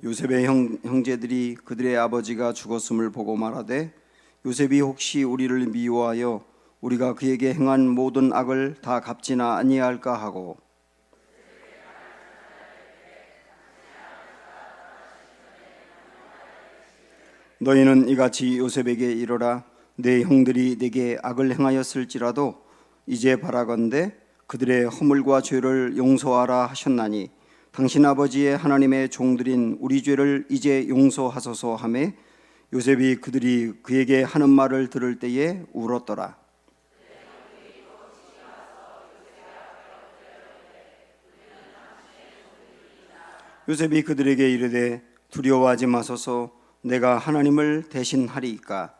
요셉의 형제들이 그들의 아버지가 죽었음을 보고 말하되 요셉이 혹시 우리를 미워하여 우리가 그에게 행한 모든 악을 다 갚지나 아니할까 하고 너희는 이같이 요셉에게 이르라. 내 형들이 내게 악을 행하였을지라도 이제 바라건대 그들의 허물과 죄를 용서하라 하셨나니 당신 아버지의 하나님의 종들인 우리 죄를 이제 용서하소서 하며 요셉이 그들이 그에게 하는 말을 들을 때에 울었더라. 요셉이 그들에게 이르되 두려워하지 마소서. 내가 하나님을 대신하리이까.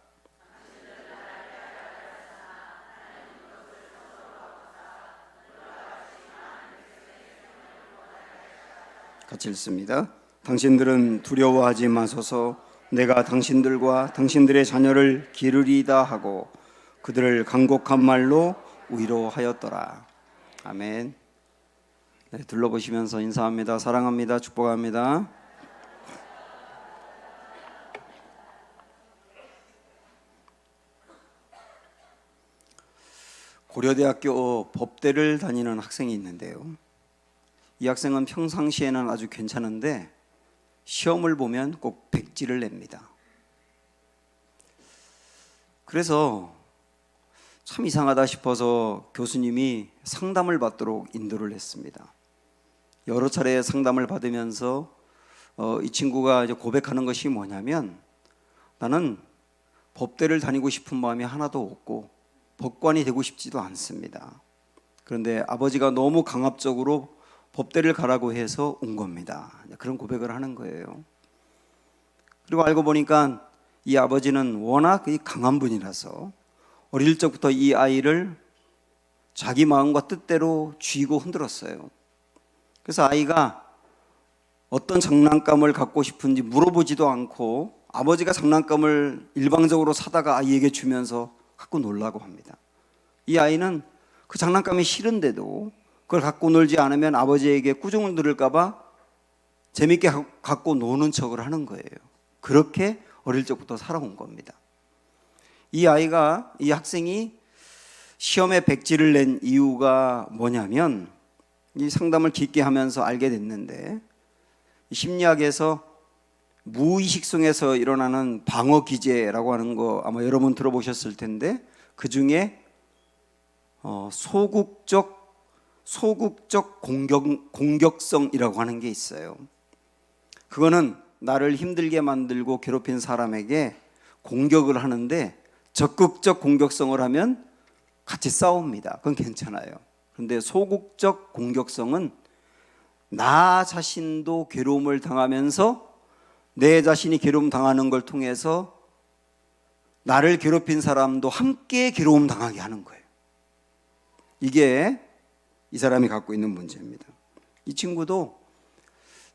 같이 읽습니다. 당신들은 두려워하지 마소서. 내가 당신들과 당신들의 자녀를 기르리이다 하고 그들을 간곡한 말로 위로하였더라. 아멘. 네, 둘러보시면서 인사합니다. 사랑합니다. 축복합니다. 고려대학교 법대를 다니는 학생이 있는데요. 이 학생은 평상시에는 아주 괜찮은데 시험을 보면 꼭 백지를 냅니다. 그래서 참 이상하다 싶어서 교수님이 상담을 받도록 인도를 했습니다. 여러 차례 상담을 받으면서 이 친구가 이제 고백하는 것이 뭐냐면 나는 법대를 다니고 싶은 마음이 하나도 없고 법관이 되고 싶지도 않습니다. 그런데 아버지가 너무 강압적으로 법대를 가라고 해서 온 겁니다. 그런 고백을 하는 거예요. 그리고 알고 보니까 이 아버지는 워낙 강한 분이라서 어릴 적부터 이 아이를 자기 마음과 뜻대로 쥐고 흔들었어요. 그래서 아이가 어떤 장난감을 갖고 싶은지 물어보지도 않고 아버지가 장난감을 일방적으로 사다가 아이에게 주면서 갖고 놀라고 합니다. 이 아이는 그 장난감이 싫은데도 그걸 갖고 놀지 않으면 아버지에게 꾸중을 들을까 봐 재밌게 갖고 노는 척을 하는 거예요. 그렇게 어릴 적부터 살아온 겁니다. 이 학생이 시험에 백지를 낸 이유가 뭐냐면 이 상담을 깊게 하면서 알게 됐는데 심리학에서 무의식 속에서 일어나는 방어 기제라고 하는 거 아마 여러분 들어보셨을 텐데 그 중에 소극적 공격성이라고 하는 게 있어요. 그거는 나를 힘들게 만들고 괴롭힌 사람에게 공격을 하는데 적극적 공격성을 하면 같이 싸웁니다. 그건 괜찮아요. 그런데 소극적 공격성은 나 자신도 괴로움을 당하면서 내 자신이 괴로움 당하는 걸 통해서 나를 괴롭힌 사람도 함께 괴로움 당하게 하는 거예요. 이게 이 사람이 갖고 있는 문제입니다. 이 친구도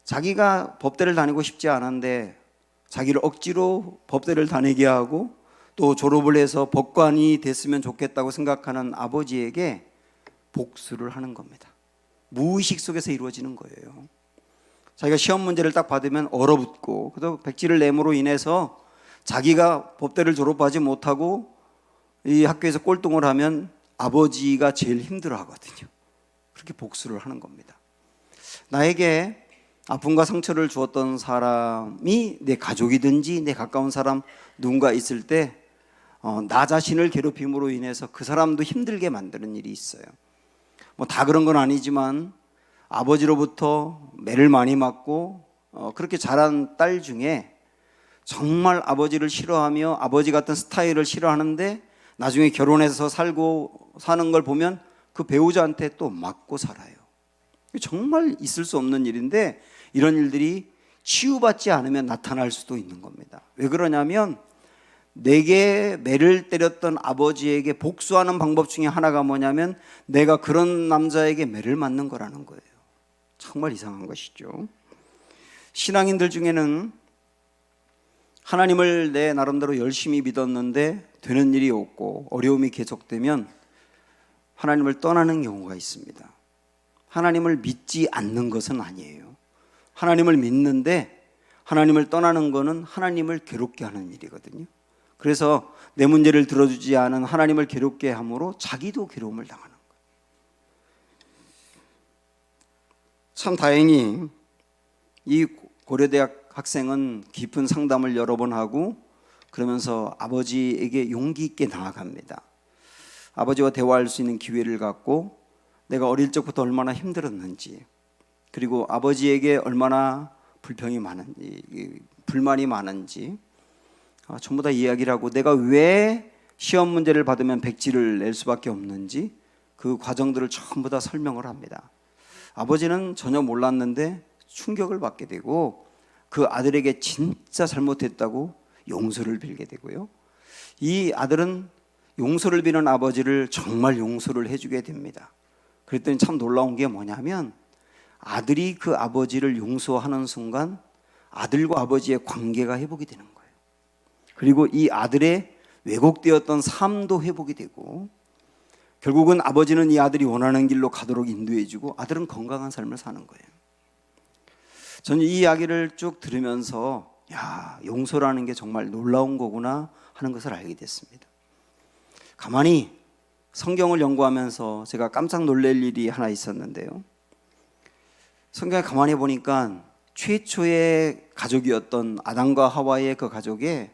자기가 법대를 다니고 싶지 않은데 자기를 억지로 법대를 다니게 하고 또 졸업을 해서 법관이 됐으면 좋겠다고 생각하는 아버지에게 복수를 하는 겁니다. 무의식 속에서 이루어지는 거예요. 자기가 시험 문제를 딱 받으면 얼어붙고 그래도 백지를 내므로 인해서 자기가 법대를 졸업하지 못하고 이 학교에서 꼴등을 하면 아버지가 제일 힘들어 하거든요. 그렇게 복수를 하는 겁니다. 나에게 아픔과 상처를 주었던 사람이 내 가족이든지 내 가까운 사람 누군가 있을 때 나 자신을 괴롭힘으로 인해서 그 사람도 힘들게 만드는 일이 있어요. 뭐 다 그런 건 아니지만 아버지로부터 매를 많이 맞고 그렇게 자란 딸 중에 정말 아버지를 싫어하며 아버지 같은 스타일을 싫어하는데 나중에 결혼해서 사는 걸 보면 그 배우자한테 또 맞고 살아요. 정말 있을 수 없는 일인데 이런 일들이 치유받지 않으면 나타날 수도 있는 겁니다. 왜 그러냐면 내게 매를 때렸던 아버지에게 복수하는 방법 중에 하나가 뭐냐면 내가 그런 남자에게 매를 맞는 거라는 거예요. 정말 이상한 것이죠. 신앙인들 중에는 하나님을 내 나름대로 열심히 믿었는데 되는 일이 없고 어려움이 계속되면 하나님을 떠나는 경우가 있습니다. 하나님을 믿지 않는 것은 아니에요. 하나님을 믿는데 하나님을 떠나는 거는 하나님을 괴롭게 하는 일이거든요. 그래서 내 문제를 들어주지 않은 하나님을 괴롭게 함으로 자기도 괴로움을 당하는 거예요. 참 다행히 이 고려대학 학생은 깊은 상담을 여러 번 하고 그러면서 아버지에게 용기 있게 나아갑니다. 아버지와 대화할 수 있는 기회를 갖고 내가 어릴 적부터 얼마나 힘들었는지, 그리고 아버지에게 얼마나 불평이 많은지, 불만이 많은지 전부 다 이야기를 하고, 내가 왜 시험 문제를 받으면 백지를 낼 수밖에 없는지 그 과정들을 전부 다 설명을 합니다. 아버지는 전혀 몰랐는데 충격을 받게 되고 그 아들에게 진짜 잘못했다고 용서를 빌게 되고요. 이 아들은 용서를 비는 아버지를 정말 용서를 해주게 됩니다. 그랬더니 참 놀라운 게 뭐냐면 아들이 그 아버지를 용서하는 순간 아들과 아버지의 관계가 회복이 되는 거예요. 그리고 이 아들의 왜곡되었던 삶도 회복이 되고 결국은 아버지는 이 아들이 원하는 길로 가도록 인도해주고 아들은 건강한 삶을 사는 거예요. 저는 이 이야기를 쭉 들으면서 용서라는 게 정말 놀라운 거구나 하는 것을 알게 됐습니다. 가만히 성경을 연구하면서 제가 깜짝 놀랄 일이 하나 있었는데요. 성경에 가만히 보니까 최초의 가족이었던 아담과 하와의 그 가족에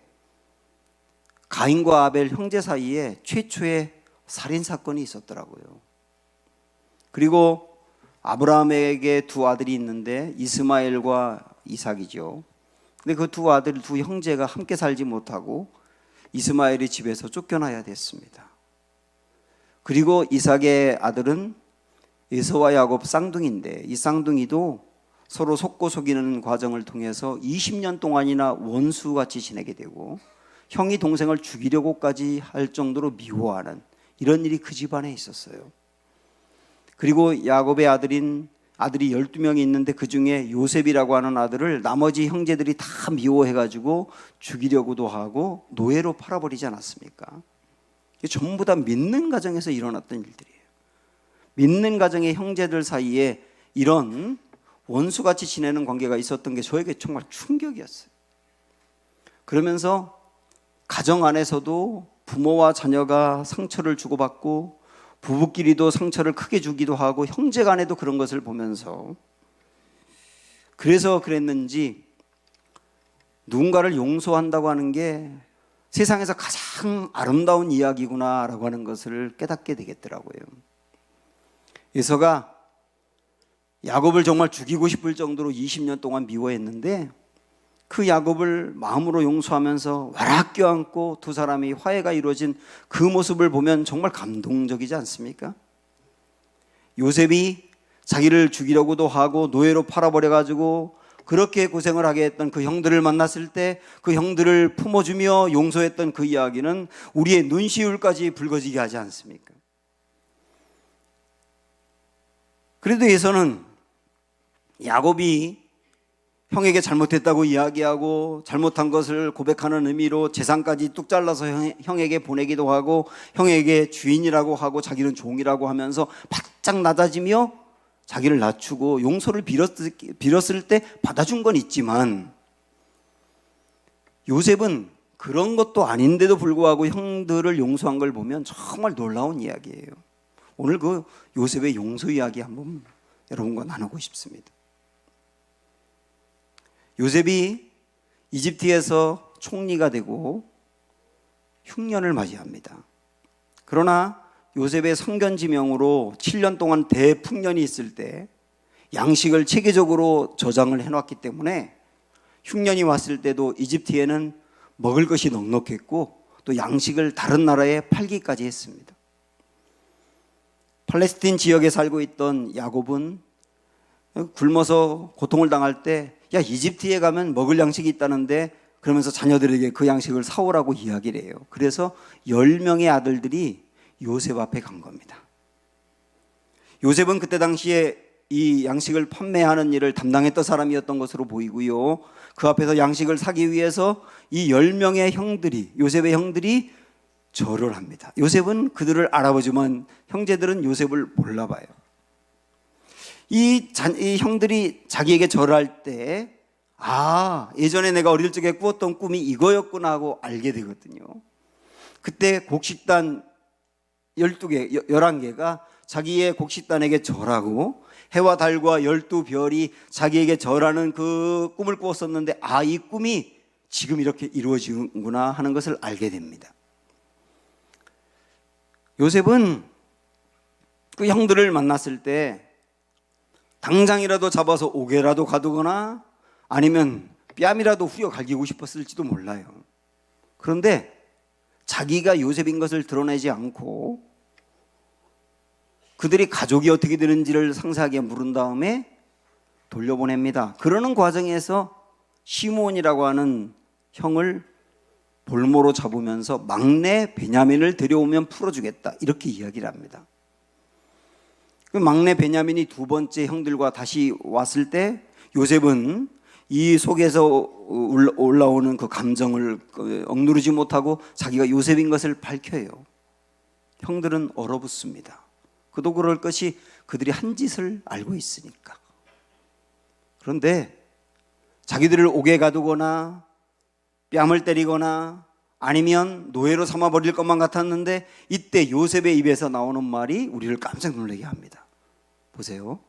가인과 아벨 형제 사이에 최초의 살인사건이 있었더라고요. 그리고 아브라함에게 두 아들이 있는데 이스마엘과 이삭이죠. 근데 그 두 아들, 두 형제가 함께 살지 못하고 이스마엘이 집에서 쫓겨나야 됐습니다. 그리고 이삭의 아들은 에서와 야곱 쌍둥이인데 이 쌍둥이도 서로 속고 속이는 과정을 통해서 20년 동안이나 원수같이 지내게 되고 형이 동생을 죽이려고까지 할 정도로 미워하는 이런 일이 그 집안에 있었어요. 그리고 야곱의 아들이 12명이 있는데 그 중에 요셉이라고 하는 아들을 나머지 형제들이 다 미워해가지고 죽이려고도 하고 노예로 팔아버리지 않았습니까? 이게 전부 다 믿는 가정에서 일어났던 일들이에요. 믿는 가정의 형제들 사이에 이런 원수같이 지내는 관계가 있었던 게 저에게 정말 충격이었어요. 그러면서 가정 안에서도 부모와 자녀가 상처를 주고받고 부부끼리도 상처를 크게 주기도 하고 형제 간에도 그런 것을 보면서 그래서 그랬는지 누군가를 용서한다고 하는 게 세상에서 가장 아름다운 이야기구나라고 하는 것을 깨닫게 되겠더라고요. 에서가 야곱을 정말 죽이고 싶을 정도로 20년 동안 미워했는데 그 야곱을 마음으로 용서하면서 와락 껴안고 두 사람이 화해가 이루어진 그 모습을 보면 정말 감동적이지 않습니까? 요셉이 자기를 죽이려고도 하고 노예로 팔아버려가지고 그렇게 고생을 하게 했던 그 형들을 만났을 때 그 형들을 품어주며 용서했던 그 이야기는 우리의 눈시울까지 붉어지게 하지 않습니까? 그래도 에서는 야곱이 형에게 잘못했다고 이야기하고 잘못한 것을 고백하는 의미로 재산까지 뚝 잘라서 형에게 보내기도 하고 형에게 주인이라고 하고 자기는 종이라고 하면서 바짝 낮아지며 자기를 낮추고 용서를 빌었을 때 받아준 건 있지만 요셉은 그런 것도 아닌데도 불구하고 형들을 용서한 걸 보면 정말 놀라운 이야기예요. 오늘 그 요셉의 용서 이야기 한번 여러분과 나누고 싶습니다. 요셉이 이집트에서 총리가 되고 흉년을 맞이합니다. 그러나 요셉의 성견지명으로 7년 동안 대풍년이 있을 때 양식을 체계적으로 저장을 해놨기 때문에 흉년이 왔을 때도 이집트에는 먹을 것이 넉넉했고 또 양식을 다른 나라에 팔기까지 했습니다. 팔레스틴 지역에 살고 있던 야곱은 굶어서 고통을 당할 때 이집트에 가면 먹을 양식이 있다는데 그러면서 자녀들에게 그 양식을 사오라고 이야기를 해요. 그래서 10명의 아들들이 요셉 앞에 간 겁니다. 요셉은 그때 당시에 이 양식을 판매하는 일을 담당했던 사람이었던 것으로 보이고요. 그 앞에서 양식을 사기 위해서 이 10명의 형들이, 요셉의 형들이 절을 합니다. 요셉은 그들을 알아보지만 형제들은 요셉을 몰라봐요. 이 형들이 자기에게 절할 때 예전에 내가 어릴 적에 꾸었던 꿈이 이거였구나 하고 알게 되거든요. 그때 곡식단 12개, 11개가 자기의 곡식단에게 절하고 해와 달과 12별이 자기에게 절하는 그 꿈을 꾸었었는데 이 꿈이 지금 이렇게 이루어지는구나 하는 것을 알게 됩니다. 요셉은 그 형들을 만났을 때 당장이라도 잡아서 옥에라도 가두거나 아니면 뺨이라도 후려 갈기고 싶었을지도 몰라요. 그런데 자기가 요셉인 것을 드러내지 않고 그들이 가족이 어떻게 되는지를 상세하게 물은 다음에 돌려보냅니다. 그러는 과정에서 시므온이라고 하는 형을 볼모로 잡으면서 막내 베냐민을 데려오면 풀어주겠다 이렇게 이야기를 합니다. 그 막내 베냐민이 두 번째 형들과 다시 왔을 때 요셉은 이 속에서 올라오는 그 감정을 억누르지 못하고 자기가 요셉인 것을 밝혀요. 형들은 얼어붙습니다. 그도 그럴 것이 그들이 한 짓을 알고 있으니까. 그런데 자기들을 옥에 가두거나 뺨을 때리거나 아니면 노예로 삼아버릴 것만 같았는데 이때 요셉의 입에서 나오는 말이 우리를 깜짝 놀라게 합니다. 보세요.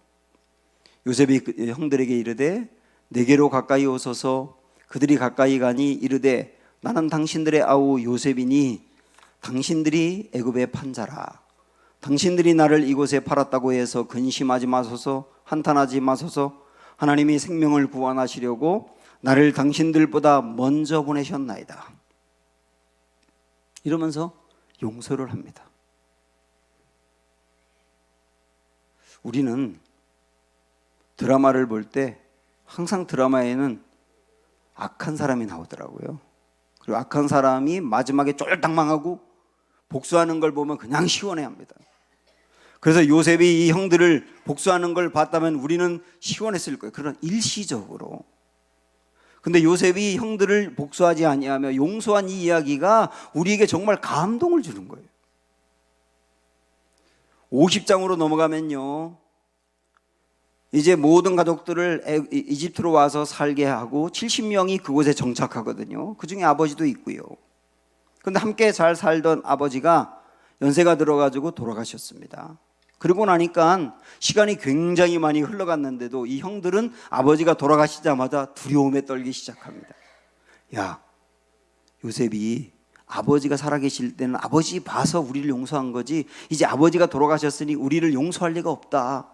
요셉이 형들에게 이르되 내게로 가까이 오소서. 그들이 가까이 가니 이르되 나는 당신들의 아우 요셉이니 당신들이 애굽의 판자라. 당신들이 나를 이곳에 팔았다고 해서 근심하지 마소서. 한탄하지 마소서. 하나님이 생명을 구원하시려고 나를 당신들보다 먼저 보내셨나이다. 이러면서 용서를 합니다. 우리는 드라마를 볼 때 항상 드라마에는 악한 사람이 나오더라고요. 그리고 악한 사람이 마지막에 쫄딱 망하고 복수하는 걸 보면 그냥 시원해합니다. 그래서 요셉이 이 형들을 복수하는 걸 봤다면 우리는 시원했을 거예요. 그러나 일시적으로. 근데 요셉이 형들을 복수하지 아니하며 용서한 이 이야기가 우리에게 정말 감동을 주는 거예요. 50장으로 넘어가면요, 이제 모든 가족들을 이집트로 와서 살게 하고 70명이 그곳에 정착하거든요. 그 중에 아버지도 있고요. 그런데 함께 잘 살던 아버지가 연세가 들어가지고 돌아가셨습니다. 그러고 나니까 시간이 굉장히 많이 흘러갔는데도 이 형들은 아버지가 돌아가시자마자 두려움에 떨기 시작합니다. 야, 요셉이 아버지가 살아계실 때는 아버지 봐서 우리를 용서한 거지 이제 아버지가 돌아가셨으니 우리를 용서할 리가 없다.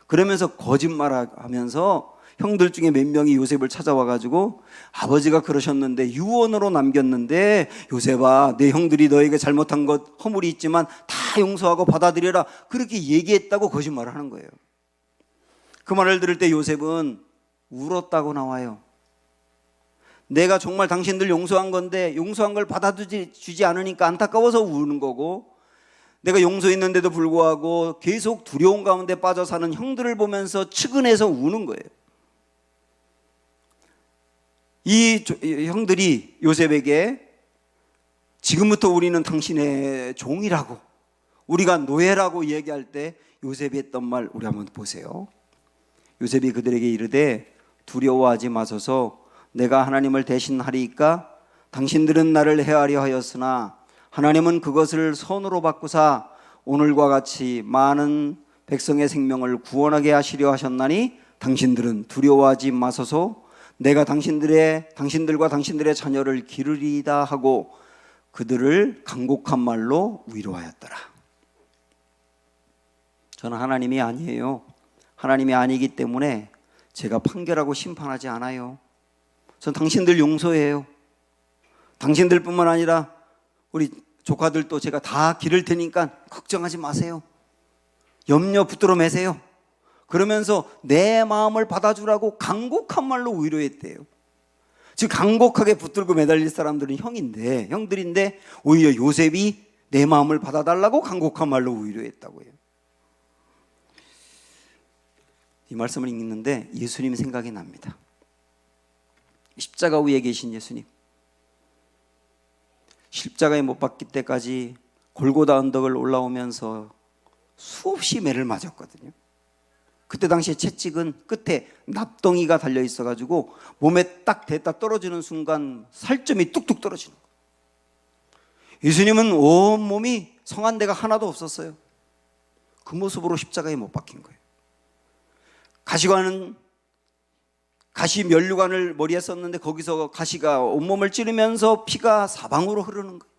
그러면서 거짓말하면서 형들 중에 몇 명이 요셉을 찾아와가지고 아버지가 그러셨는데 유언으로 남겼는데 요셉아, 내 형들이 너에게 잘못한 것 허물이 있지만 다 용서하고 받아들여라, 그렇게 얘기했다고 거짓말을 하는 거예요. 그 말을 들을 때 요셉은 울었다고 나와요. 내가 정말 당신들 용서한 건데 용서한 걸 받아주지 않으니까 안타까워서 우는 거고, 내가 용서했는데도 불구하고 계속 두려움 가운데 빠져 사는 형들을 보면서 측은해서 우는 거예요. 이 형들이 요셉에게 지금부터 우리는 당신의 종이라고, 우리가 노예라고 얘기할 때 요셉이 했던 말 우리 한번 보세요. 요셉이 그들에게 이르되 두려워하지 마소서. 내가 하나님을 대신하리이까. 당신들은 나를 해하려 하였으나 하나님은 그것을 선으로 바꾸사 오늘과 같이 많은 백성의 생명을 구원하게 하시려 하셨나니 당신들은 두려워하지 마소서. 내가 당신들과 당신들의 자녀를 기르리이다 하고 그들을 간곡한 말로 위로하였더라. 저는 하나님이 아니에요. 하나님이 아니기 때문에 제가 판결하고 심판하지 않아요. 전 당신들 용서해요. 당신들뿐만 아니라 우리 조카들도 제가 다 기를 테니까 걱정하지 마세요. 염려 붙들어 매세요. 그러면서 내 마음을 받아주라고 간곡한 말로 위로했대요. 즉 간곡하게 붙들고 매달릴 사람들은 형들인데 오히려 요셉이 내 마음을 받아달라고 간곡한 말로 위로했다고 해요. 이 말씀을 읽는데 예수님 생각이 납니다. 십자가 위에 계신 예수님. 십자가에 못 박힐 때까지 골고다 언덕을 올라오면서 수없이 매를 맞았거든요. 그때 당시에 채찍은 끝에 납덩이가 달려 있어가지고 몸에 딱 댔다 떨어지는 순간 살점이 뚝뚝 떨어지는 거예요. 예수님은 온몸이 성한 데가 하나도 없었어요. 그 모습으로 십자가에 못 박힌 거예요. 가시 면류관을 머리에 썼는데 거기서 가시가 온몸을 찌르면서 피가 사방으로 흐르는 거예요.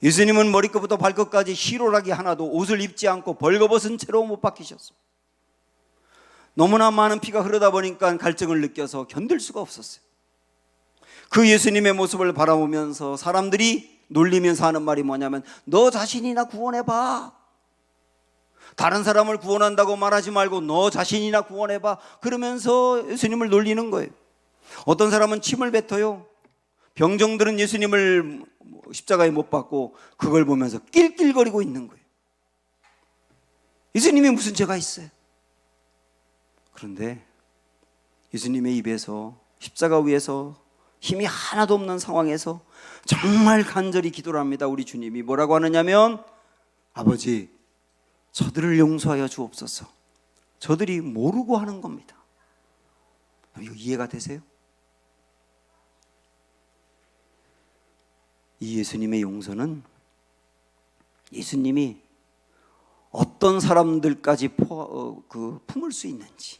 예수님은 머리끝부터 발끝까지 희로라기 하나도 옷을 입지 않고 벌거벗은 채로 못 박히셨어요. 너무나 많은 피가 흐르다 보니까 갈증을 느껴서 견딜 수가 없었어요. 그 예수님의 모습을 바라보면서 사람들이 놀리면서 하는 말이 뭐냐면, 너 자신이나 구원해봐. 다른 사람을 구원한다고 말하지 말고 너 자신이나 구원해봐. 그러면서 예수님을 놀리는 거예요. 어떤 사람은 침을 뱉어요. 병정들은 예수님을 십자가에 못 박고 그걸 보면서 낄낄거리고 있는 거예요. 예수님이 무슨 죄가 있어요? 그런데 예수님의 입에서 십자가 위에서 힘이 하나도 없는 상황에서 정말 간절히 기도를 합니다. 우리 주님이 뭐라고 하느냐면, 아버지, 저들을 용서하여 주옵소서. 저들이 모르고 하는 겁니다. 이거 이해가 되세요? 이 예수님의 용서는 예수님이 어떤 사람들까지 품을 수 있는지,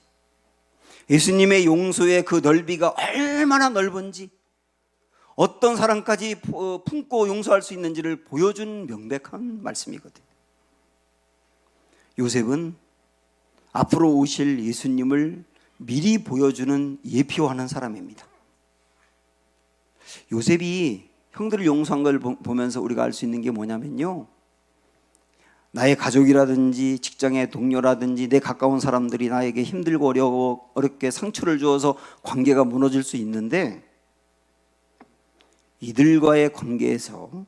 예수님의 용서의 그 넓이가 얼마나 넓은지, 어떤 사람까지 품고 용서할 수 있는지를 보여준 명백한 말씀이거든요. 요셉은 앞으로 오실 예수님을 미리 보여주는 예표하는 사람입니다. 요셉이 형들을 용서한 걸 보면서 우리가 알 수 있는 게 뭐냐면요, 나의 가족이라든지 직장의 동료라든지 내 가까운 사람들이 나에게 힘들고 어렵게 상처를 주어서 관계가 무너질 수 있는데, 이들과의 관계에서,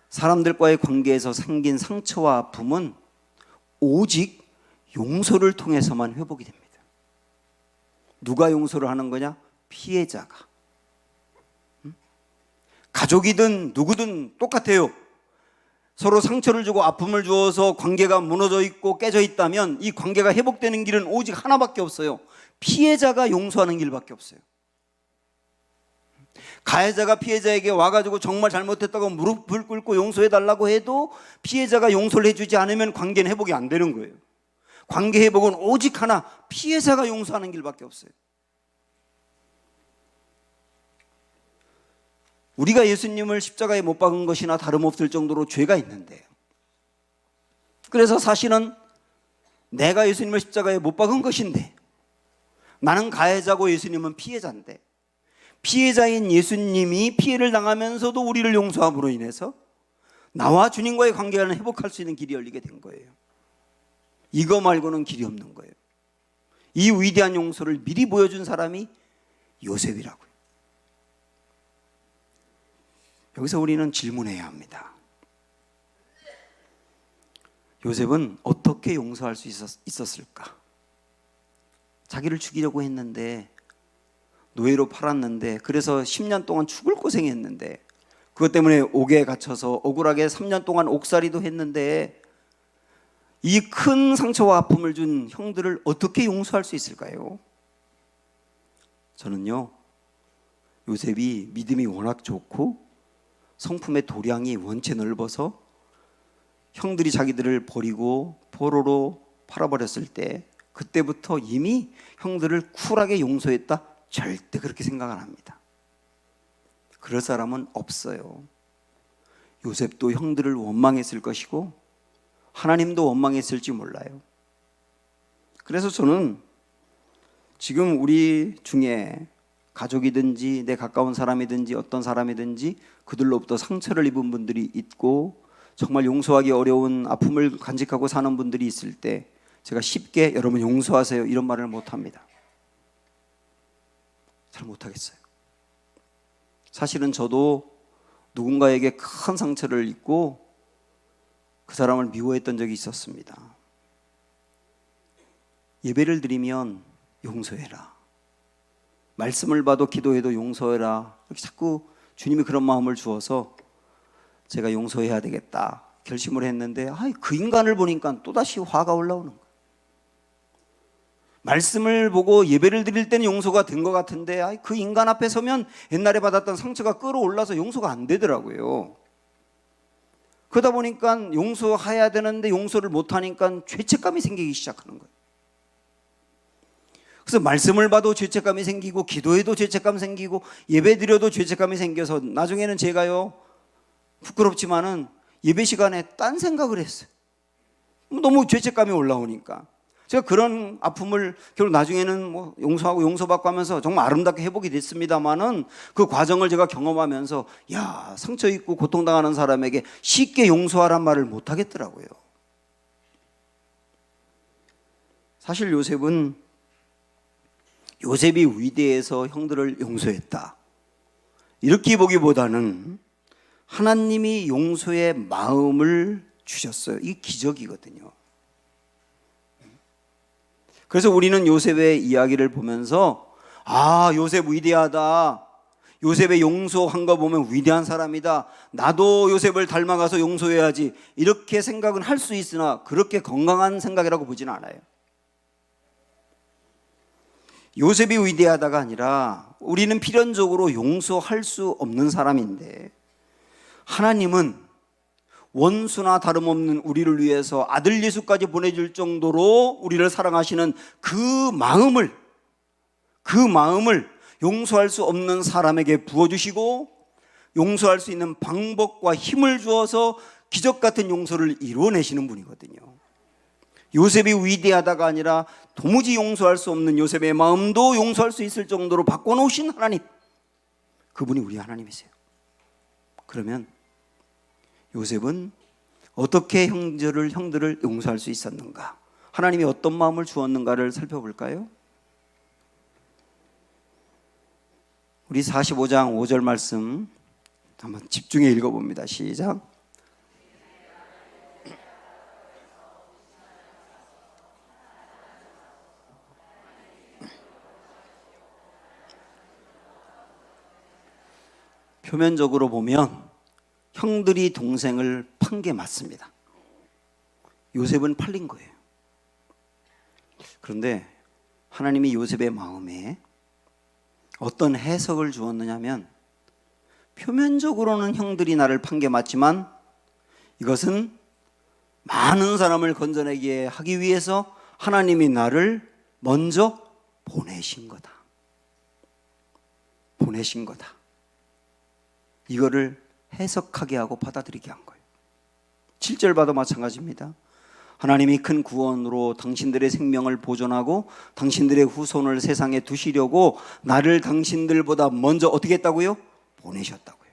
사람들과의 관계에서 생긴 상처와 아픔은 오직 용서를 통해서만 회복이 됩니다. 누가 용서를 하는 거냐? 피해자가. 가족이든 누구든 똑같아요. 서로 상처를 주고 아픔을 주어서 관계가 무너져 있고 깨져 있다면 이 관계가 회복되는 길은 오직 하나밖에 없어요. 피해자가 용서하는 길밖에 없어요. 가해자가 피해자에게 와가지고 정말 잘못했다고 무릎을 꿇고 용서해달라고 해도 피해자가 용서를 해주지 않으면 관계는 회복이 안 되는 거예요. 관계 회복은 오직 하나, 피해자가 용서하는 길밖에 없어요. 우리가 예수님을 십자가에 못 박은 것이나 다름없을 정도로 죄가 있는데, 그래서 사실은 내가 예수님을 십자가에 못 박은 것인데, 나는 가해자고 예수님은 피해자인데, 피해자인 예수님이 피해를 당하면서도 우리를 용서함으로 인해서 나와 주님과의 관계를 회복할 수 있는 길이 열리게 된 거예요. 이거 말고는 길이 없는 거예요. 이 위대한 용서를 미리 보여준 사람이 요셉이라고요. 여기서 우리는 질문해야 합니다. 요셉은 어떻게 용서할 수 있었을까? 자기를 죽이려고 했는데, 노예로 팔았는데, 그래서 10년 동안 죽을 고생했는데, 그것 때문에 옥에 갇혀서 억울하게 3년 동안 옥살이도 했는데, 이 큰 상처와 아픔을 준 형들을 어떻게 용서할 수 있을까요? 저는요, 요셉이 믿음이 워낙 좋고 성품의 도량이 원체 넓어서 형들이 자기들을 버리고 포로로 팔아버렸을 때, 그때부터 이미 형들을 쿨하게 용서했다? 절대 그렇게 생각 안 합니다. 그럴 사람은 없어요. 요셉도 형들을 원망했을 것이고 하나님도 원망했을지 몰라요. 그래서 저는 지금 우리 중에 가족이든지 내 가까운 사람이든지 어떤 사람이든지 그들로부터 상처를 입은 분들이 있고 정말 용서하기 어려운 아픔을 간직하고 사는 분들이 있을 때, 제가 쉽게 여러분 용서하세요 이런 말을 못합니다. 잘 못하겠어요. 사실은 저도 누군가에게 큰 상처를 입고 그 사람을 미워했던 적이 있었습니다. 예배를 드리면 용서해라, 말씀을 봐도 기도해도 용서해라, 이렇게 자꾸 주님이 그런 마음을 주어서 제가 용서해야 되겠다 결심을 했는데, 그 인간을 보니까 또다시 화가 올라오는 거예요. 말씀을 보고 예배를 드릴 때는 용서가 된 것 같은데 그 인간 앞에 서면 옛날에 받았던 상처가 끌어올라서 용서가 안 되더라고요. 그러다 보니까 용서해야 되는데 용서를 못하니까 죄책감이 생기기 시작하는 거예요. 그래서 말씀을 봐도 죄책감이 생기고 기도해도 죄책감 생기고 예배 드려도 죄책감이 생겨서 나중에는 제가요, 부끄럽지만은 예배 시간에 딴 생각을 했어요. 너무 죄책감이 올라오니까. 제가 그런 아픔을 결국 나중에는 뭐 용서하고 용서받고 하면서 정말 아름답게 회복이 됐습니다만은 그 과정을 제가 경험하면서 상처 있고 고통당하는 사람에게 쉽게 용서하란 말을 못 하겠더라고요. 사실 요셉이 위대해서 형들을 용서했다, 이렇게 보기보다는 하나님이 용서의 마음을 주셨어요. 이게 기적이거든요. 그래서 우리는 요셉의 이야기를 보면서 요셉 위대하다, 요셉의 용서한 거 보면 위대한 사람이다, 나도 요셉을 닮아가서 용서해야지, 이렇게 생각은 할 수 있으나 그렇게 건강한 생각이라고 보지는 않아요. 요셉이 위대하다가 아니라 우리는 필연적으로 용서할 수 없는 사람인데, 하나님은 원수나 다름없는 우리를 위해서 아들 예수까지 보내줄 정도로 우리를 사랑하시는 그 마음을 용서할 수 없는 사람에게 부어주시고 용서할 수 있는 방법과 힘을 주어서 기적 같은 용서를 이루어내시는 분이거든요. 요셉이 위대하다가 아니라 도무지 용서할 수 없는 요셉의 마음도 용서할 수 있을 정도로 바꿔놓으신 하나님, 그분이 우리 하나님이세요. 그러면 요셉은 어떻게 형들을 용서할 수 있었는가? 하나님이 어떤 마음을 주었는가를 살펴볼까요? 우리 45장 5절 말씀 한번 집중해 읽어봅니다. 시작. 표면적으로 보면 형들이 동생을 판 게 맞습니다. 요셉은 팔린 거예요. 그런데 하나님이 요셉의 마음에 어떤 해석을 주었느냐면, 표면적으로는 형들이 나를 판 게 맞지만 이것은 많은 사람을 건져내게 하기 위해서 하나님이 나를 먼저 보내신 거다. 이거를 해석하게 하고 받아들이게 한 거예요. 7절 봐도 마찬가지입니다. 하나님이 큰 구원으로 당신들의 생명을 보존하고 당신들의 후손을 세상에 두시려고 나를 당신들보다 먼저 어떻게 했다고요? 보내셨다고요.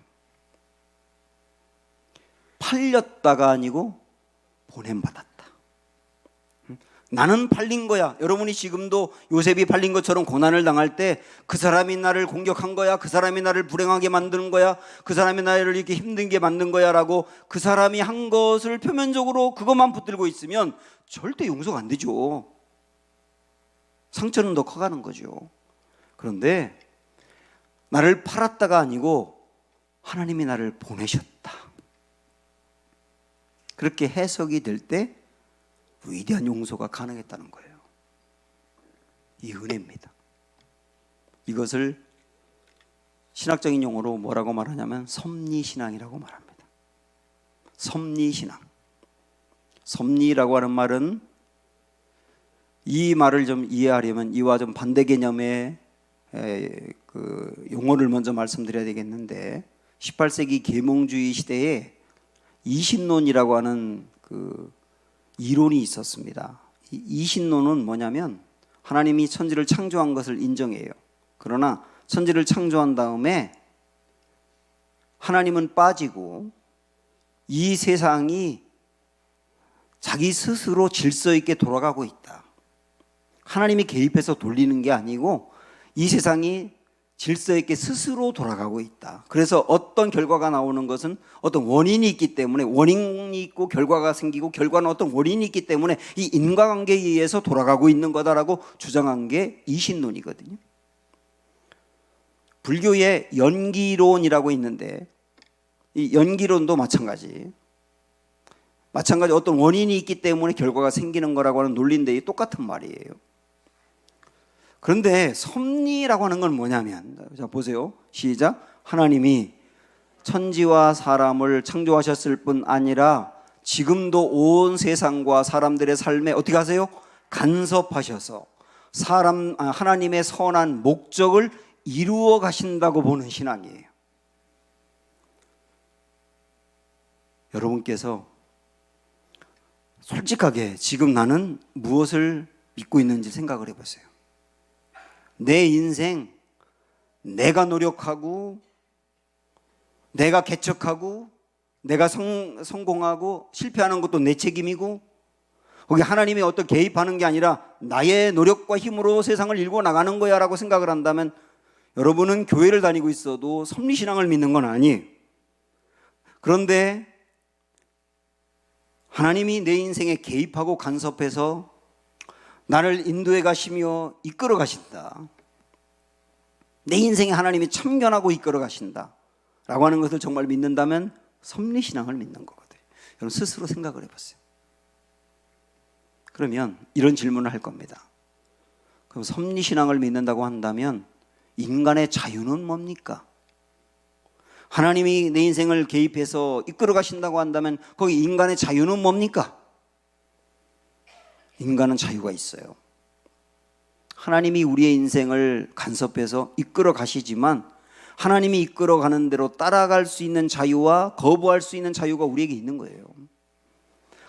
팔렸다가 아니고 보냄받았다. 나는 팔린 거야. 여러분이 지금도 요셉이 팔린 것처럼 고난을 당할 때 그 사람이 나를 공격한 거야, 그 사람이 나를 불행하게 만드는 거야, 그 사람이 나를 이렇게 힘들게 만든 거야 라고 그 사람이 한 것을 표면적으로 그것만 붙들고 있으면 절대 용서가 안 되죠. 상처는 더 커가는 거죠. 그런데 나를 팔았다가 아니고 하나님이 나를 보내셨다, 그렇게 해석이 될 때 위대한 용서가 가능했다는 거예요. 이 은혜입니다. 이것을 신학적인 용어로 뭐라고 말하냐면 섭리신앙이라고 말합니다. 섭리신앙. 섭리라고 하는 말은, 이 말을 좀 이해하려면 이와 좀 반대 개념의 그 용어를 먼저 말씀드려야 되겠는데, 18세기 계몽주의 시대에 이신론이라고 하는 그 이론이 있었습니다. 이 이신론은 뭐냐면, 하나님이 천지를 창조한 것을 인정해요. 그러나 천지를 창조한 다음에 하나님은 빠지고 이 세상이 자기 스스로 질서 있게 돌아가고 있다. 하나님이 개입해서 돌리는 게 아니고 이 세상이 질서 있게 스스로 돌아가고 있다. 그래서 어떤 결과가 나오는 것은 어떤 원인이 있기 때문에, 원인이 있고 결과가 생기고 결과는 어떤 원인이 있기 때문에 이 인과관계에 의해서 돌아가고 있는 거다라고 주장한 게 이신론이거든요. 불교의 연기론이라고 있는데, 이 연기론도 마찬가지 어떤 원인이 있기 때문에 결과가 생기는 거라고 하는 논리인데 똑같은 말이에요. 그런데 섭리라고 하는 건 뭐냐면, 자 보세요. 시작. 하나님이 천지와 사람을 창조하셨을 뿐 아니라 지금도 온 세상과 사람들의 삶에 어떻게 하세요? 간섭하셔서 하나님의 선한 목적을 이루어 가신다고 보는 신앙이에요. 여러분께서 솔직하게 지금 나는 무엇을 믿고 있는지 생각을 해보세요. 내 인생, 내가 노력하고 내가 개척하고 내가 성공하고 실패하는 것도 내 책임이고, 거기 하나님이 어떤 개입하는 게 아니라 나의 노력과 힘으로 세상을 일궈 나가는 거야 라고 생각을 한다면, 여러분은 교회를 다니고 있어도 섭리신앙을 믿는 건 아니에요. 그런데 하나님이 내 인생에 개입하고 간섭해서 나를 인도해 가시며 이끌어 가신다, 내 인생에 하나님이 참견하고 이끌어 가신다 라고 하는 것을 정말 믿는다면 섭리신앙을 믿는 거거든요. 여러분 스스로 생각을 해보세요. 그러면 이런 질문을 할 겁니다. 그럼 섭리신앙을 믿는다고 한다면 인간의 자유는 뭡니까? 하나님이 내 인생을 개입해서 이끌어 가신다고 한다면 거기 인간의 자유는 뭡니까? 인간은 자유가 있어요. 하나님이 우리의 인생을 간섭해서 이끌어 가시지만 하나님이 이끌어 가는 대로 따라갈 수 있는 자유와 거부할 수 있는 자유가 우리에게 있는 거예요.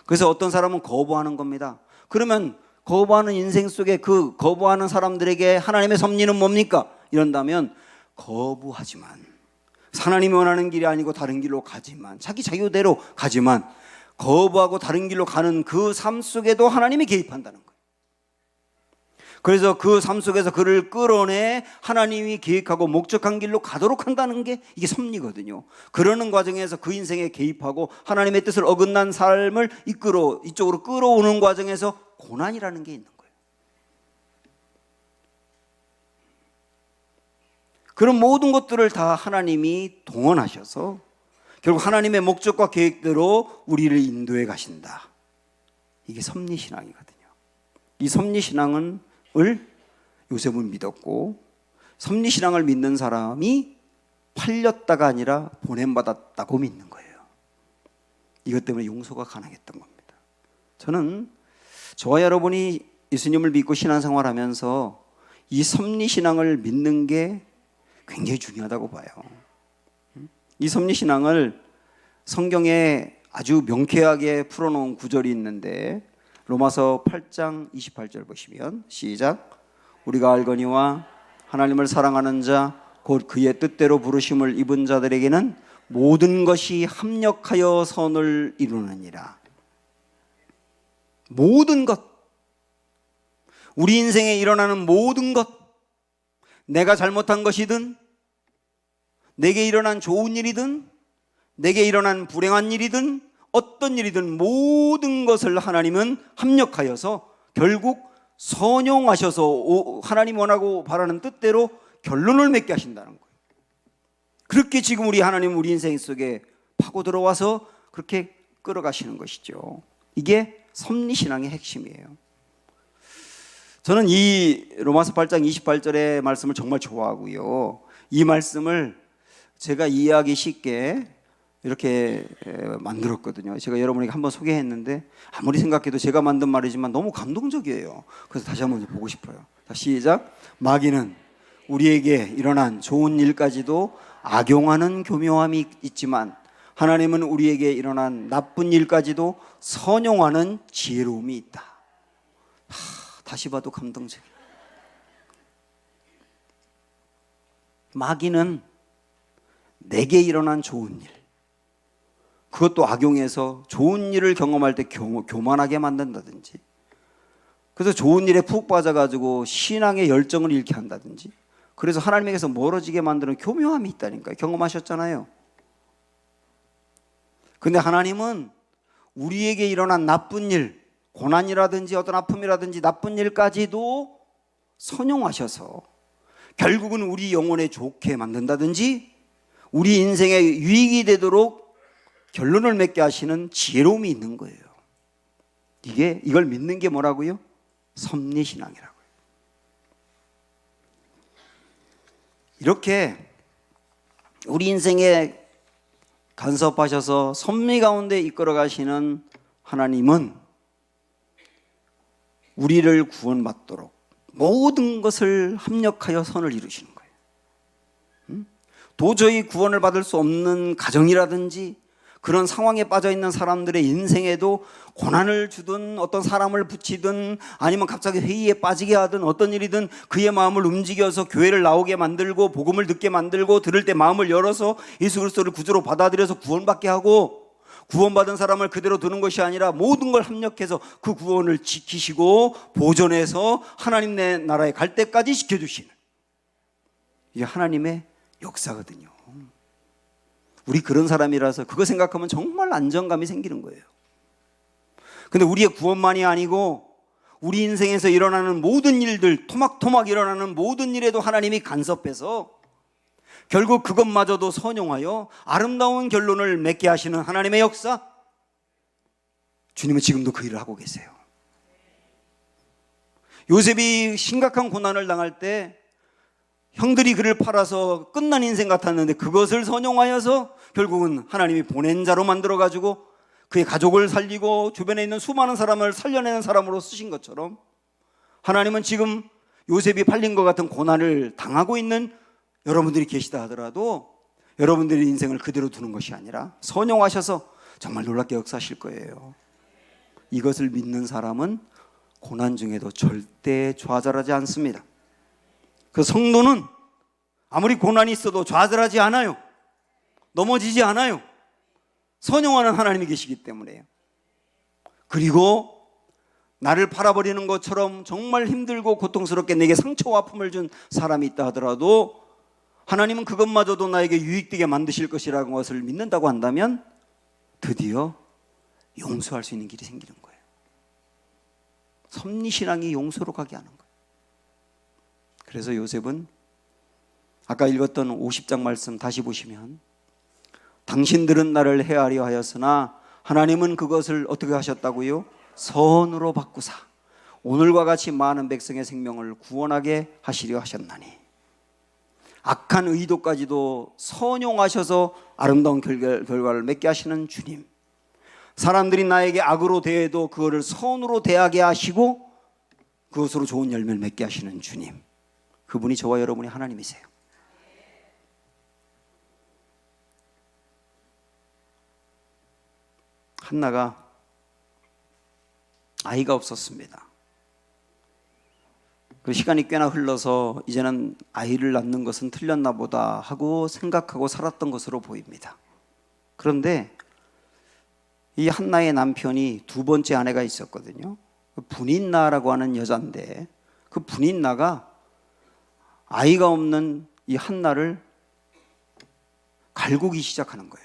그래서 어떤 사람은 거부하는 겁니다. 그러면 거부하는 인생 속에 그 거부하는 사람들에게 하나님의 섭리는 뭡니까? 이런다면 거부하지만, 하나님이 원하는 길이 아니고 다른 길로 가지만, 자기 자유대로 가지만 거부하고 다른 길로 가는 그 삶 속에도 하나님이 개입한다는 거예요. 그래서 그 삶 속에서 그를 끌어내 하나님이 계획하고 목적한 길로 가도록 한다는 게 이게 섭리거든요. 그러는 과정에서 그 인생에 개입하고 하나님의 뜻을 어긋난 삶을 이쪽으로 끌어오는 과정에서 고난이라는 게 있는 거예요. 그런 모든 것들을 다 하나님이 동원하셔서 결국 하나님의 목적과 계획대로 우리를 인도해 가신다. 이게 섭리신앙이거든요. 이 섭리신앙을 요셉은 믿었고, 섭리신앙을 믿는 사람이 팔렸다가 아니라 보냄받았다고 믿는 거예요. 이것 때문에 용서가 가능했던 겁니다. 저는 저와 여러분이 예수님을 믿고 신앙생활하면서 이 섭리신앙을 믿는 게 굉장히 중요하다고 봐요. 이 섭리신앙을 성경에 아주 명쾌하게 풀어놓은 구절이 있는데, 로마서 8장 28절 보시면 시작. 우리가 알거니와 하나님을 사랑하는 자 곧 그의 뜻대로 부르심을 입은 자들에게는 모든 것이 합력하여 선을 이루느니라. 모든 것, 우리 인생에 일어나는 모든 것, 내가 잘못한 것이든 내게 일어난 좋은 일이든 내게 일어난 불행한 일이든 어떤 일이든 모든 것을 하나님은 합력하여서 결국 선용하셔서 하나님 원하고 바라는 뜻대로 결론을 맺게 하신다는 거예요. 그렇게 지금 우리 하나님 우리 인생 속에 파고 들어와서 그렇게 끌어가시는 것이죠. 이게 섭리신앙의 핵심이에요. 저는 이 로마서 8장 28절의 말씀을 정말 좋아하고요. 이 말씀을 제가 이해하기 쉽게 이렇게 만들었거든요. 제가 여러분에게 한번 소개했는데 아무리 생각해도 제가 만든 말이지만 너무 감동적이에요. 그래서 다시 한번 보고 싶어요. 자, 시작. 마귀는 우리에게 일어난 좋은 일까지도 악용하는 교묘함이 있지만 하나님은 우리에게 일어난 나쁜 일까지도 선용하는 지혜로움이 있다. 다시 봐도 감동적이에요. 마귀는 내게 일어난 좋은 일, 그것도 악용해서 좋은 일을 경험할 때 교만하게 만든다든지, 그래서 좋은 일에 푹 빠져가지고 신앙의 열정을 잃게 한다든지, 그래서 하나님에게서 멀어지게 만드는 교묘함이 있다니까요. 경험하셨잖아요. 근데 하나님은 우리에게 일어난 나쁜 일, 고난이라든지 어떤 아픔이라든지 나쁜 일까지도 선용하셔서 결국은 우리 영혼에 좋게 만든다든지 우리 인생에 유익이 되도록 결론을 맺게 하시는 지혜로움이 있는 거예요. 이걸 믿는 게 뭐라고요? 섭리신앙이라고요. 이렇게 우리 인생에 간섭하셔서 섭리 가운데 이끌어 가시는 하나님은 우리를 구원받도록 모든 것을 합력하여 선을 이루시는 거예요. 도저히 구원을 받을 수 없는 가정이라든지 그런 상황에 빠져 있는 사람들의 인생에도 고난을 주든 어떤 사람을 붙이든 아니면 갑자기 회의에 빠지게 하든 어떤 일이든 그의 마음을 움직여서 교회를 나오게 만들고 복음을 듣게 만들고 들을 때 마음을 열어서 예수 그리스도를 구주로 받아들여서 구원받게 하고, 구원받은 사람을 그대로 두는 것이 아니라 모든 걸 합력해서 그 구원을 지키시고 보존해서 하나님 나라에 갈 때까지 지켜주시는, 이게 하나님의 역사거든요. 우리 그런 사람이라서 그거 생각하면 정말 안정감이 생기는 거예요. 근데 우리의 구원만이 아니고 우리 인생에서 일어나는 모든 일들, 토막토막 일어나는 모든 일에도 하나님이 간섭해서 결국 그것마저도 선용하여 아름다운 결론을 맺게 하시는 하나님의 역사, 주님은 지금도 그 일을 하고 계세요. 요셉이 심각한 고난을 당할 때 형들이 그를 팔아서 끝난 인생 같았는데 그것을 선용하여서 결국은 하나님이 보낸 자로 만들어가지고 그의 가족을 살리고 주변에 있는 수많은 사람을 살려내는 사람으로 쓰신 것처럼, 하나님은 지금 요셉이 팔린 것 같은 고난을 당하고 있는 여러분들이 계시다 하더라도 여러분들의 인생을 그대로 두는 것이 아니라 선용하셔서 정말 놀랍게 역사하실 거예요. 이것을 믿는 사람은 고난 중에도 절대 좌절하지 않습니다. 그 성도는 아무리 고난이 있어도 좌절하지 않아요. 넘어지지 않아요. 선용하는 하나님이 계시기 때문에요. 그리고 나를 팔아버리는 것처럼 정말 힘들고 고통스럽게 내게 상처와 아픔을 준 사람이 있다 하더라도 하나님은 그것마저도 나에게 유익되게 만드실 것이라는 것을 믿는다고 한다면 드디어 용서할 수 있는 길이 생기는 거예요. 섭리신앙이 용서로 가게 하는 거예요. 그래서 요셉은 아까 읽었던 50장 말씀 다시 보시면, 당신들은 나를 해하려 하였으나 하나님은 그것을 어떻게 하셨다고요? 선으로 바꾸사 오늘과 같이 많은 백성의 생명을 구원하게 하시려 하셨나니. 악한 의도까지도 선용하셔서 아름다운 결과를 맺게 하시는 주님, 사람들이 나에게 악으로 대해도 그거를 선으로 대하게 하시고 그것으로 좋은 열매를 맺게 하시는 주님, 그분이 저와 여러분의 하나님이세요. 한나가 아이가 없었습니다. 그 시간이 꽤나 흘러서 이제는 아이를 낳는 것은 틀렸나 보다 하고 생각하고 살았던 것으로 보입니다. 그런데 이 한나의 남편이 두 번째 아내가 있었거든요. 분인나라고 하는 여자인데 그 분인나가 아이가 없는 이 한나를 갈구기 시작하는 거예요.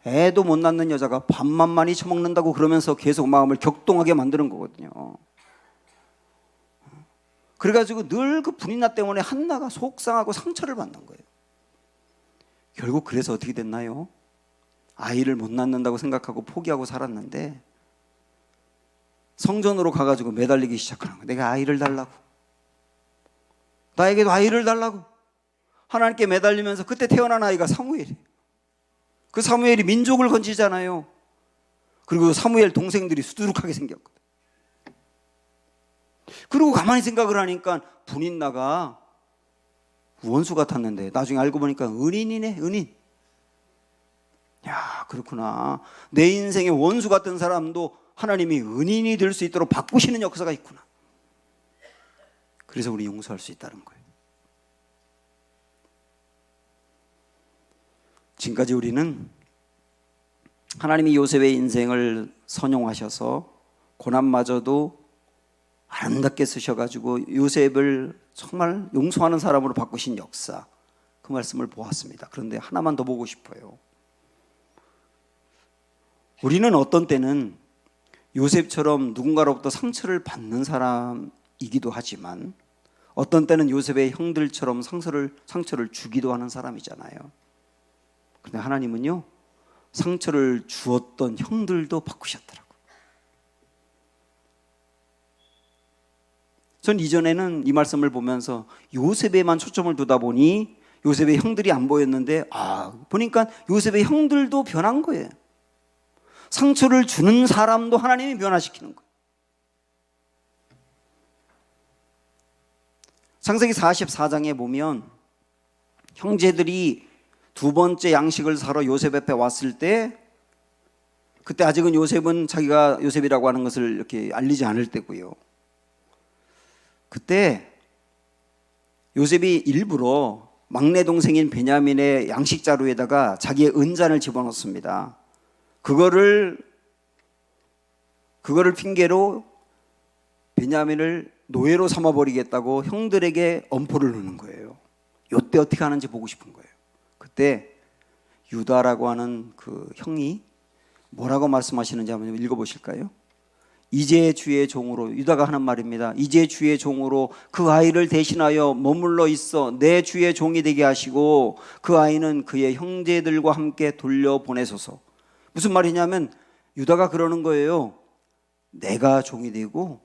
애도 못 낳는 여자가 밥만 많이 처먹는다고 그러면서 계속 마음을 격동하게 만드는 거거든요. 그래가지고 늘 그 분인나 때문에 한나가 속상하고 상처를 받는 거예요. 결국 그래서 어떻게 됐나요? 아이를 못 낳는다고 생각하고 포기하고 살았는데 성전으로 가가지고 매달리기 시작하는 거예요. 내가 아이를 달라고, 나에게도 아이를 달라고. 하나님께 매달리면서 그때 태어난 아이가 사무엘이에요. 그 사무엘이 민족을 건지잖아요. 그리고 사무엘 동생들이 수두룩하게 생겼거든. 그리고 가만히 생각을 하니까 분인나가 원수 같았는데 나중에 알고 보니까 은인이네, 은인. 야, 그렇구나. 내 인생의 원수 같은 사람도 하나님이 은인이 될 수 있도록 바꾸시는 역사가 있구나. 그래서 우리 용서할 수 있다는 거예요. 지금까지 우리는 하나님이 요셉의 인생을 선용하셔서 고난마저도 아름답게 쓰셔가지고 요셉을 정말 용서하는 사람으로 바꾸신 역사, 그 말씀을 보았습니다. 그런데 하나만 더 보고 싶어요. 우리는 어떤 때는 요셉처럼 누군가로부터 상처를 받는 사람이기도 하지만 어떤 때는 요셉의 형들처럼 상처를 주기도 하는 사람이잖아요. 그런데 하나님은요, 상처를 주었던 형들도 바꾸셨더라고요. 전 이전에는 이 말씀을 보면서 요셉에만 초점을 두다 보니 요셉의 형들이 안 보였는데 보니까 요셉의 형들도 변한 거예요. 상처를 주는 사람도 하나님이 변화시키는 거예요. 창세기 44장에 보면 형제들이 두 번째 양식을 사러 요셉 앞에 왔을 때, 그때 아직은 요셉은 자기가 요셉이라고 하는 것을 이렇게 알리지 않을 때고요. 그때 요셉이 일부러 막내 동생인 베냐민의 양식 자루에다가 자기의 은잔을 집어넣습니다. 그거를 핑계로 베냐민을 노예로 삼아버리겠다고 형들에게 엄포를 넣는 거예요. 이때 어떻게 하는지 보고 싶은 거예요. 그때 유다라고 하는 그 형이 뭐라고 말씀하시는지 한번 읽어보실까요? 이제 주의 종으로, 유다가 하는 말입니다. 이제 주의 종으로 그 아이를 대신하여 머물러 있어 내 주의 종이 되게 하시고 그 아이는 그의 형제들과 함께 돌려보내소서. 무슨 말이냐면 유다가 그러는 거예요. 내가 종이 되고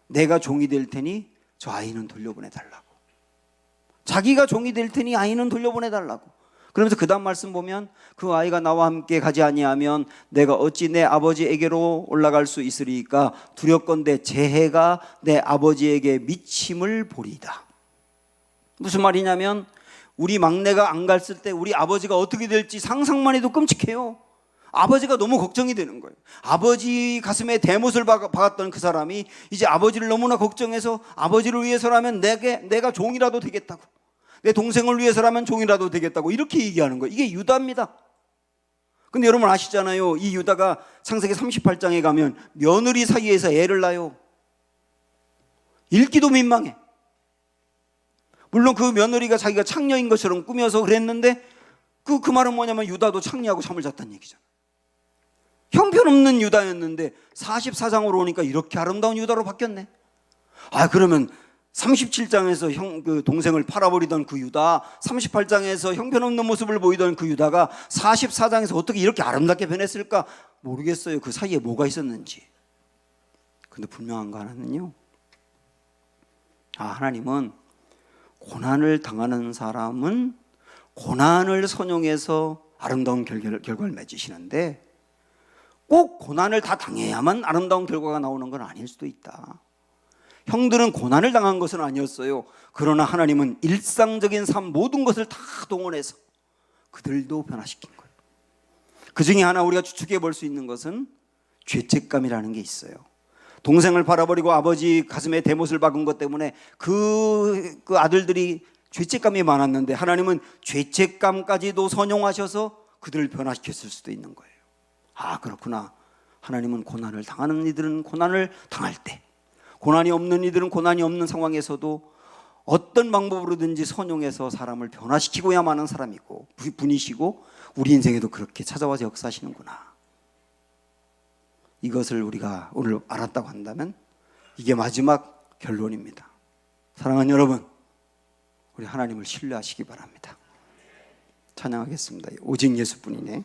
내가 종이 될 테니 저 아이는 돌려보내달라고. 자기가 종이 될 테니 아이는 돌려보내달라고. 그러면서 그 다음 말씀 보면 그 아이가 나와 함께 가지 아니하면 내가 어찌 내 아버지에게로 올라갈 수 있으리까? 두렵건대 재해가 내 아버지에게 미침을 보리이다. 무슨 말이냐면 우리 막내가 안 갔을 때 우리 아버지가 어떻게 될지 상상만 해도 끔찍해요. 아버지가 너무 걱정이 되는 거예요. 아버지 가슴에 대못을 박았던 그 사람이 이제 아버지를 너무나 걱정해서 아버지를 위해서라면 내가 종이라도 되겠다고, 내 동생을 위해서라면 종이라도 되겠다고 이렇게 얘기하는 거예요. 이게 유다입니다. 근데 여러분 아시잖아요. 이 유다가 창세기 38장에 가면 며느리 사이에서 애를 낳아요. 읽기도 민망해. 물론 그 며느리가 자기가 창녀인 것처럼 꾸며서 그랬는데 그 말은 뭐냐면 유다도 창녀하고 잠을 잤다는 얘기잖아요. 형편없는 유다였는데 44장으로 오니까 이렇게 아름다운 유다로 바뀌었네. 그러면 37장에서 그 동생을 팔아버리던 그 유다, 38장에서 형편없는 모습을 보이던 그 유다가 44장에서 어떻게 이렇게 아름답게 변했을까? 모르겠어요. 그 사이에 뭐가 있었는지. 근데 분명한 거 하나는요, 하나님은 고난을 당하는 사람은 고난을 선용해서 아름다운 결과를 맺으시는데 꼭 고난을 다 당해야만 아름다운 결과가 나오는 건 아닐 수도 있다. 형들은 고난을 당한 것은 아니었어요. 그러나 하나님은 일상적인 삶 모든 것을 다 동원해서 그들도 변화시킨 거예요. 그 중에 하나 우리가 추측해 볼 수 있는 것은 죄책감이라는 게 있어요. 동생을 팔아버리고 아버지 가슴에 대못을 박은 것 때문에 그 아들들이 죄책감이 많았는데 하나님은 죄책감까지도 선용하셔서 그들을 변화시켰을 수도 있는 거예요. 그렇구나. 하나님은 고난을 당하는 이들은 고난을 당할 때, 고난이 없는 이들은 고난이 없는 상황에서도 어떤 방법으로든지 선용해서 사람을 변화시키고야만 하는 사람이고 분이시고 우리 인생에도 그렇게 찾아와서 역사하시는구나. 이것을 우리가 오늘 알았다고 한다면 이게 마지막 결론입니다. 사랑하는 여러분, 우리 하나님을 신뢰하시기 바랍니다. 찬양하겠습니다. 오직 예수뿐이네.